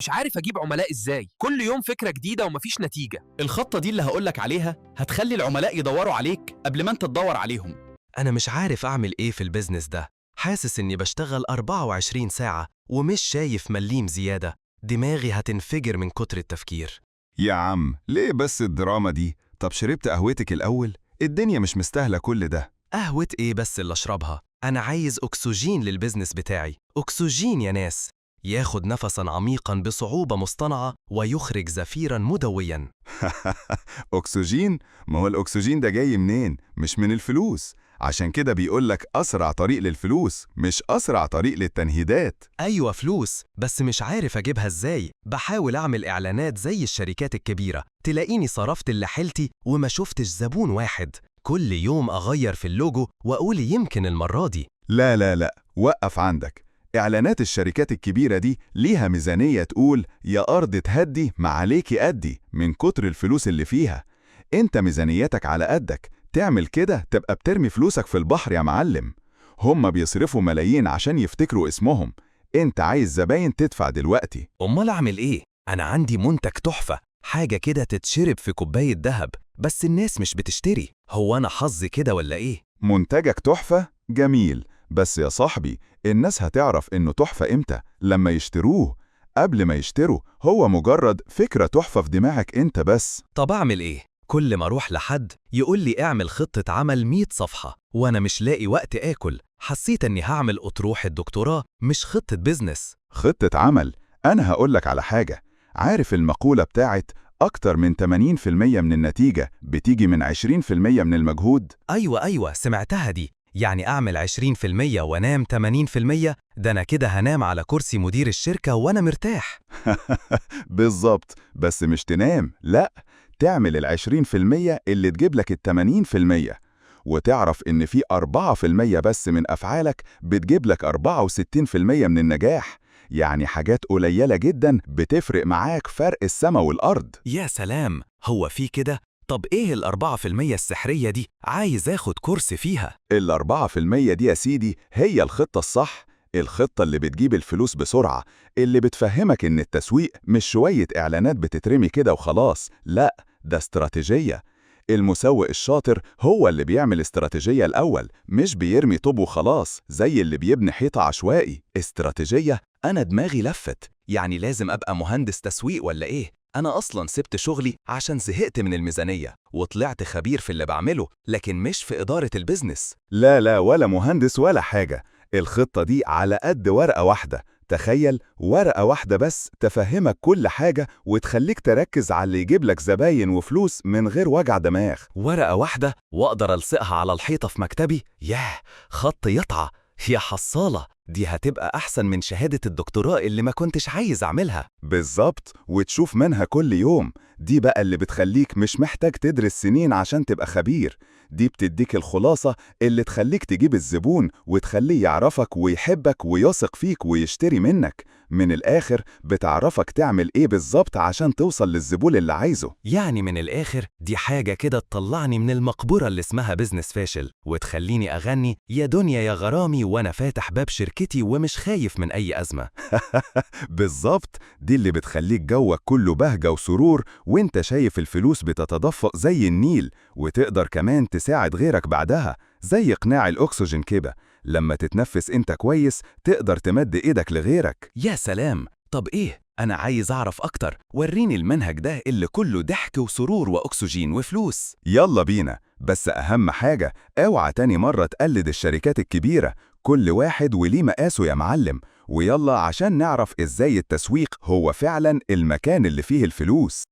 مش عارف أجيب عملاء إزاي، كل يوم فكرة جديدة ومفيش نتيجة. الخطة دي اللي هقولك عليها هتخلي العملاء يدوروا عليك قبل ما انت تدور عليهم. أنا مش عارف أعمل إيه في البيزنس ده، حاسس إني بشتغل 24 ساعة ومش شايف مليم زيادة، دماغي هتنفجر من كتر التفكير. يا عم ليه بس الدراما دي؟ طب شربت قهوتك الأول؟ الدنيا مش مستاهلة كل ده. قهوة إيه بس اللي أشربها؟ أنا عايز أكسجين للبيزنس بتاعي، أكسجين يا ناس، ياخد نفساً عميقاً بصعوبة مصطنعة ويخرج زفيراً مدوياً. أكسجين؟ ما هو الأكسجين ده جاي منين؟ مش من الفلوس. عشان كده بيقولك أسرع طريق للفلوس مش أسرع طريق للتنهيدات. أيوة فلوس، بس مش عارف أجيبها إزاي، بحاول أعمل إعلانات زي الشركات الكبيرة، تلاقيني صرفت اللي حيلتي وما شفتش زبون واحد، كل يوم أغير في اللوجو وأقول يمكن المرة دي. لا لا لا، وقف عندك. إعلانات الشركات الكبيرة دي ليها ميزانية تقول يا أرض تهدي ما عليكي أدي من كتر الفلوس اللي فيها. أنت ميزانيتك على قدك، تعمل كده تبقى بترمي فلوسك في البحر يا معلم. هم بيصرفوا ملايين عشان يفتكروا اسمهم، أنت عايز زباين تدفع دلوقتي. أمال أعمل إيه؟ أنا عندي منتج تحفة، حاجة كده تتشرب في كوباية دهب، بس الناس مش بتشتري، هو أنا حظي كده ولا إيه؟ منتجك تحفة؟ جميل، بس يا صاحبي الناس هتعرف إنه تحفة إمتى؟ لما يشتروه. قبل ما يشتروا هو مجرد فكرة تحفة في دماغك أنت بس. طب أعمل إيه؟ كل ما أروح لحد يقول لي اعمل خطة عمل 100 صفحة، وأنا مش لاقي وقت آكل، حسيت إني هعمل أطروحة الدكتوراه مش خطة بيزنس. خطة عمل؟ أنا هقولك على حاجة. عارف المقولة بتاعت أكتر من 80% من النتيجة بتيجي من 20% من المجهود؟ أيوة سمعتها دي، يعني أعمل 20% وأنام 80%، ده أنا كده هنام على كرسي مدير الشركة وأنا مرتاح. بالظبط، بس مش تنام، لأ، تعمل 20% اللي تجيب لك 80%، وتعرف إن في 4% بس من أفعالك بتجيب لك 64% من النجاح. يعني حاجات قليلة جدا بتفرق معاك فرق السما والأرض. يا سلام، هو في كده؟ طب إيه ال4% السحرية دي؟ عايز آخد كورس فيها. ال4% دي يا سيدي هي الخطة الصح، الخطة اللي بتجيب الفلوس بسرعة، اللي بتفهمك إن التسويق مش شوية إعلانات بتترمي كده وخلاص، لأ، ده استراتيجية. المسوق الشاطر هو اللي بيعمل استراتيجية الأول، مش بيرمي طوب وخلاص زي اللي بيبني حيطة عشوائي. استراتيجية؟ أنا دماغي لفت، يعني لازم أبقى مهندس تسويق ولا إيه؟ أنا أصلاً سبت شغلي عشان زهقت من الميزانية، وطلعت خبير في اللي بعمله، لكن مش في إدارة البيزنس. لا لا، ولا مهندس ولا حاجة. الخطة دي على قد ورقة واحدة. تخيل ورقة واحدة بس تفهمك كل حاجة وتخليك تركز على اللي يجيب لك زباين وفلوس من غير وجع دماغ. ورقة واحدة وأقدر ألصقها على الحيطة في مكتبي؟ ياه، خط يطعى، يا حصالة، دي هتبقى أحسن من شهادة الدكتوراه اللي ما كنتش عايز أعملها. بالظبط، وتشوف منها كل يوم. دي بقى اللي بتخليك مش محتاج تدرس سنين عشان تبقى خبير. دي بتديك الخلاصة اللي تخليك تجيب الزبون وتخليه يعرفك ويحبك ويثق فيك ويشتري منك. من الآخر بتعرفك تعمل إيه بالظبط عشان توصل للزبون اللي عايزه. يعني من الآخر دي حاجة كده تطلعني من المقبرة اللي اسمها بيزنس فاشل، وتخليني أغني يا دنيا يا غرامي وأنا فاتح باب شركتي ومش خايف من أي أزمة. بالظبط، دي اللي بتخليك جوك كله بهجة وسرور وانت شايف الفلوس بتتدفق زي النيل، وتقدر كمان تساعد غيرك بعدها زي قناع الأكسجين كده. لما تتنفس انت كويس تقدر تمد ايدك لغيرك. يا سلام، طب إيه؟ أنا عايز أعرف أكتر، وريني المنهج ده اللي كله ضحك وسرور وأكسجين وفلوس. يلا بينا، بس أهم حاجة اوعى تاني مرة تقلد الشركات الكبيرة، كل واحد وليه مقاسه يا معلم. ويلا عشان نعرف ازاي التسويق هو فعلا المكان اللي فيه الفلوس.